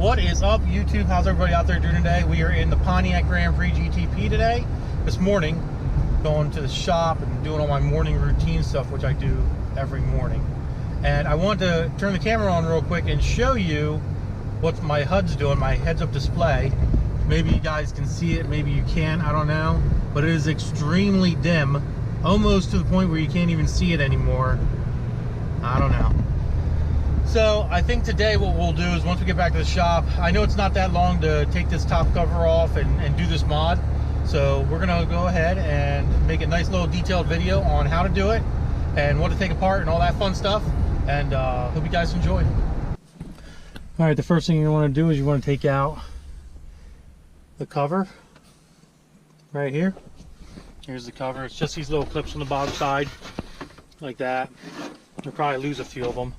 What is up, YouTube? How's everybody out there doing today? We are in the Pontiac Grand Prix GTP today. This morning, going to the shop and doing all my morning routine stuff, which I do every morning. And I want to turn the camera on real quick and show you what my HUD's doing, my heads-up display. Maybe you guys can see it, maybe you can't, I don't know. But it is extremely dim, almost to the point where you can't even see it anymore. I don't know. So I think today what we'll do is once we get back to the shop, I know it's not that long to take this top cover off and do this mod. So we're gonna go ahead and make a nice little detailed video on how to do it and what to take apart and all that fun stuff. And hope you guys enjoy. All right, the first thing you want to do is you want to take out the cover right here. Here's the cover. It's just these little clips on the bottom side like that. You'll probably lose a few of them.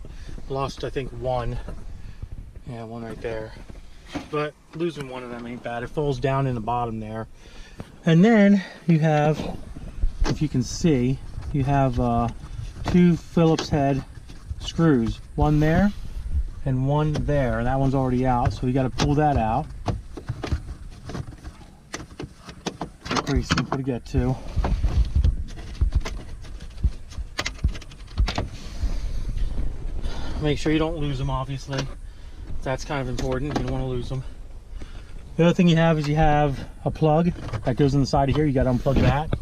Lost, I think, one. Yeah, one right there. But losing one of them ain't bad. It falls down in the bottom there. And then you have, if you can see, you have two Phillips head screws. One there and one there. That one's already out, so you got to pull that out. Pretty simple to get to. Make sure you don't lose them, obviously. That's kind of important. You don't want to lose them. The other thing you have is you have a plug that goes in the side of here. You got to unplug that.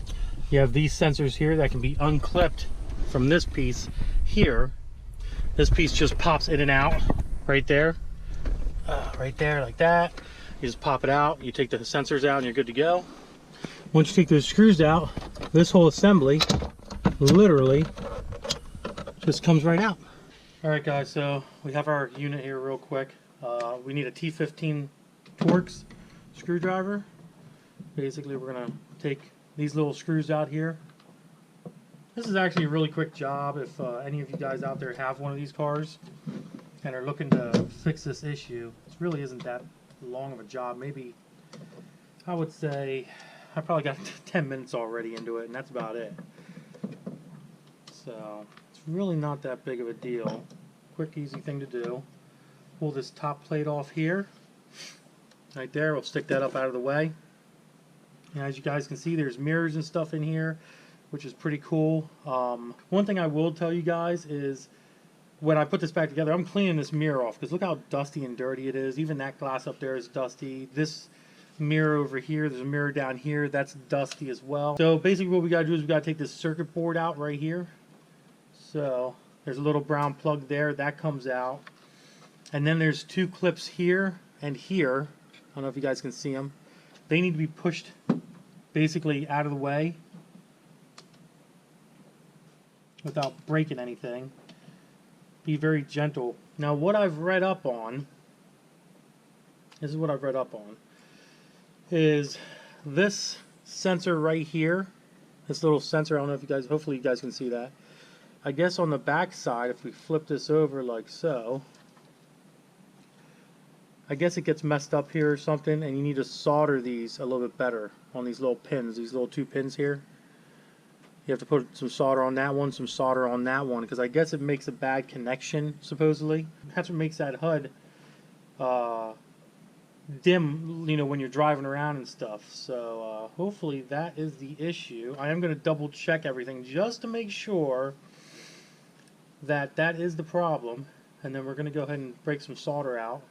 You have these sensors here that can be unclipped from this piece here. This piece just pops in and out right there. Right there, like that. You just pop it out. You take the sensors out and you're good to go. Once you take those screws out, this whole assembly literally just comes right out. All right, guys, so we have our unit here real quick. We need a T15 Torx screwdriver. Basically, we're gonna take these little screws out here. This is actually a really quick job if any of you guys out there have one of these cars and are looking to fix this issue. It really isn't that long of a job. Maybe, I would say, I probably got 10 minutes already into it, and that's about it. So it's really not that big of a deal. Quick, easy thing to do. Pull this top plate off here. Right there, we'll stick that up out of the way. And as you guys can see, there's mirrors and stuff in here, which is pretty cool. One thing I will tell you guys is when I put this back together, I'm cleaning this mirror off because look how dusty and dirty it is. Even that glass up there is dusty. This mirror over here, there's a mirror down here, that's dusty as well. So basically what we got to do is we got to take this circuit board out right here. So there's a little brown plug there, that comes out. And then there's two clips here and here. I don't know if you guys can see them. They need to be pushed basically out of the way without breaking anything. Be very gentle. Now what I've read up on, this is what I've read up on, is this sensor right here, this little sensor. I don't know if you guys, hopefully you guys can see that. I guess on the back side, if we flip this over like so, I guess it gets messed up here or something, and you need to solder these a little bit better on these little pins, these little two pins here. You have to put some solder on that one, some solder on that one, because I guess it makes a bad connection, supposedly. That's what makes that HUD dim, you know, when you're driving around and stuff. So hopefully that is the issue. I am going to double check everything just to make sure that that is the problem, and then we're going to go ahead and break some solder out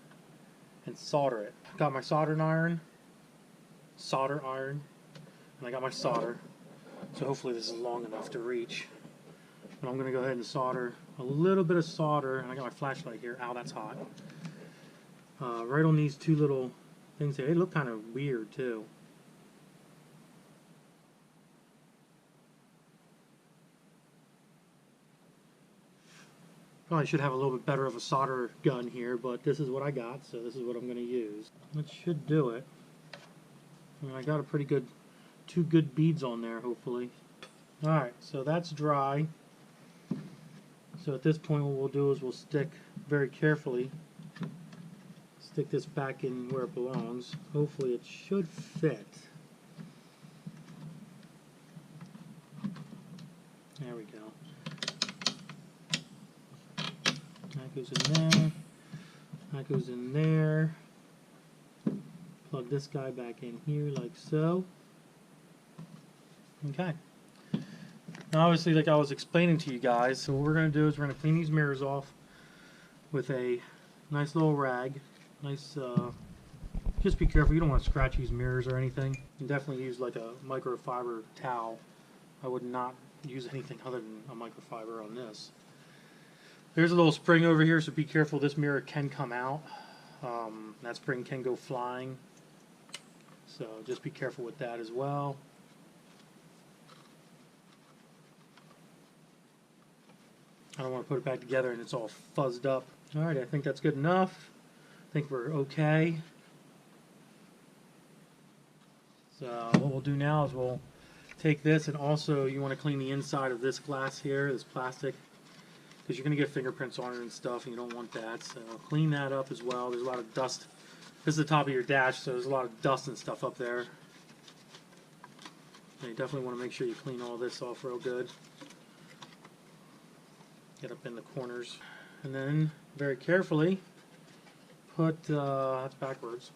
and solder it. Got my solder iron, and I got my solder. So hopefully this is long enough to reach. But I'm going to go ahead and solder a little bit of solder, and I got my flashlight here. Ow, that's hot. Right on these two little things here. They look kind of weird too. Probably should have a little bit better of a solder gun here, but this is what I got, so this is what I'm going to use. That should do it. And I got a pretty good, two good beads on there, hopefully. Alright, so that's dry. So at this point what we'll do is we'll stick very carefully, stick this back in where it belongs. Hopefully it should fit. There we go. That goes in there. That goes in there. Plug this guy back in here like so. Okay. Now obviously, like I was explaining to you guys, so what we're going to do is we're going to clean these mirrors off with a nice little rag. Nice, just be careful, you don't want to scratch these mirrors or anything. You can definitely use like a microfiber towel. I would not use anything other than a microfiber on this. There's a little spring over here, so be careful, this mirror can come out. That spring can go flying. So just be careful with that as well. I don't want to put it back together and it's all fuzzed up. Alright, I think that's good enough. I think we're okay. So what we'll do now is we'll take this, and also you want to clean the inside of this glass here, this plastic, because you're going to get fingerprints on it and stuff, and you don't want that. So clean that up as well. There's a lot of dust. This is the top of your dash, so there's a lot of dust and stuff up there. And you definitely want to make sure you clean all this off real good. Get up in the corners, and then very carefully put that's backwards.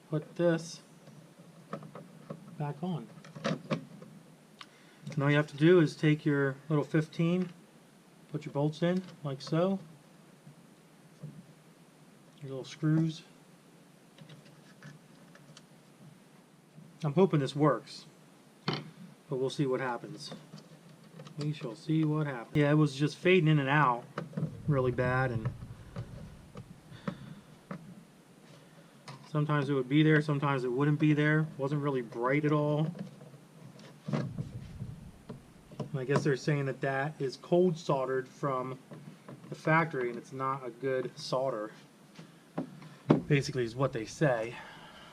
Put this back on. And all you have to do is take your little 15, put your bolts in like so. Your little screws. I'm hoping this works, but we'll see what happens. We shall see what happens. Yeah, it was just fading in and out really bad, and sometimes it would be there, sometimes it wouldn't be there. It wasn't really bright at all. And I guess they're saying that that is cold soldered from the factory, and it's not a good solder. Basically is what they say.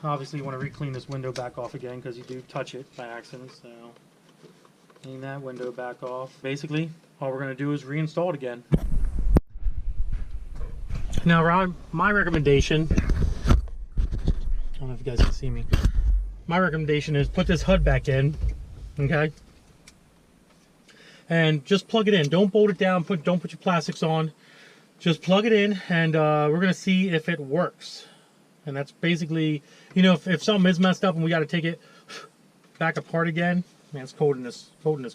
Obviously you want to re-clean this window back off again because you do touch it by accident, so clean that window back off. Basically, all we're going to do is reinstall it again. Now, my recommendation, I don't know if you guys can see me, my recommendation is put this HUD back in, okay? And just plug it in. Don't bolt it down, don't put your plastics on. Just plug it in, and we're going to see if it works. And that's basically, you know, if something is messed up and we got to take it back apart again. Man, it's cold in this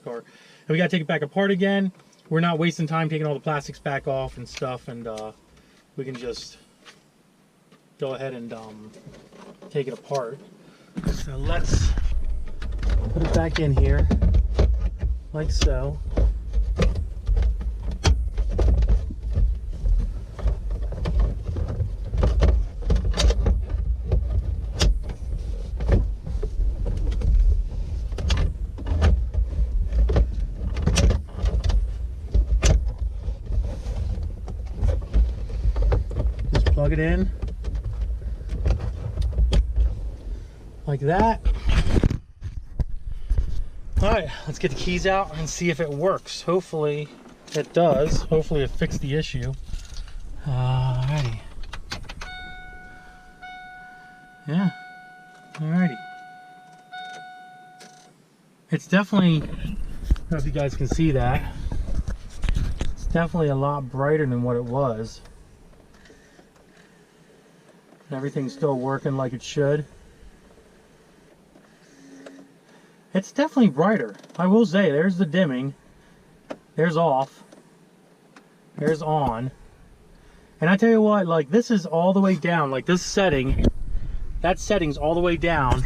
car. And we gotta take it back apart again. We're not wasting time taking all the plastics back off and stuff, and we can just go ahead and take it apart. So let's put it back in here, like so. Plug it in like that. Alright, let's get the keys out and see if it works. Hopefully it does. Hopefully it fixed the issue. Alrighty. Yeah. Alrighty. It's definitely, I don't know if you guys can see that. It's definitely a lot brighter than what it was. Everything's still working like it should. It's definitely brighter. I will say, there's the dimming. There's off. There's on. And I tell you what, like, this is all the way down. Like, this setting, that setting's all the way down.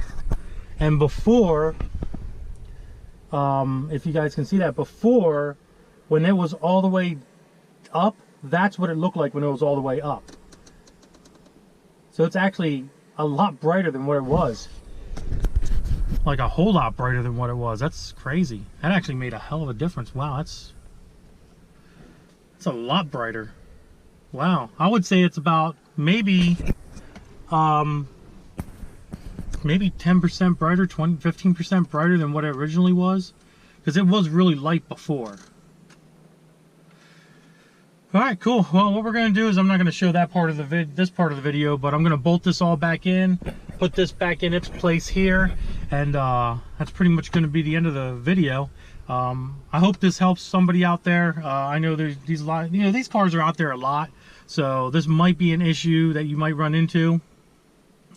And before, if you guys can see that, before, when it was all the way up, that's what it looked like when it was all the way up. So it's actually a lot brighter than what it was. Like a whole lot brighter than what it was. That's crazy. That actually made a hell of a difference. Wow, that's a lot brighter. Wow. I would say it's about maybe 10% brighter, 15% brighter than what it originally was. Because it was really light before. Alright, cool. Well, what we're going to do is, I'm not going to show that part of the this part of the video, but I'm going to bolt this all back in, put this back in its place here, and that's pretty much going to be the end of the video. I hope this helps somebody out there. I know there's these cars are out there a lot, So this might be an issue that you might run into.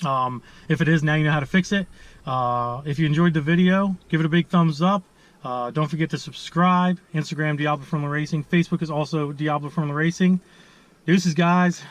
If it is, now you know how to fix it. If you enjoyed the video, give it a big thumbs up. Don't forget to subscribe. Instagram, Diablo Formula Racing. Facebook is also Diablo Formula Racing. Deuces, guys.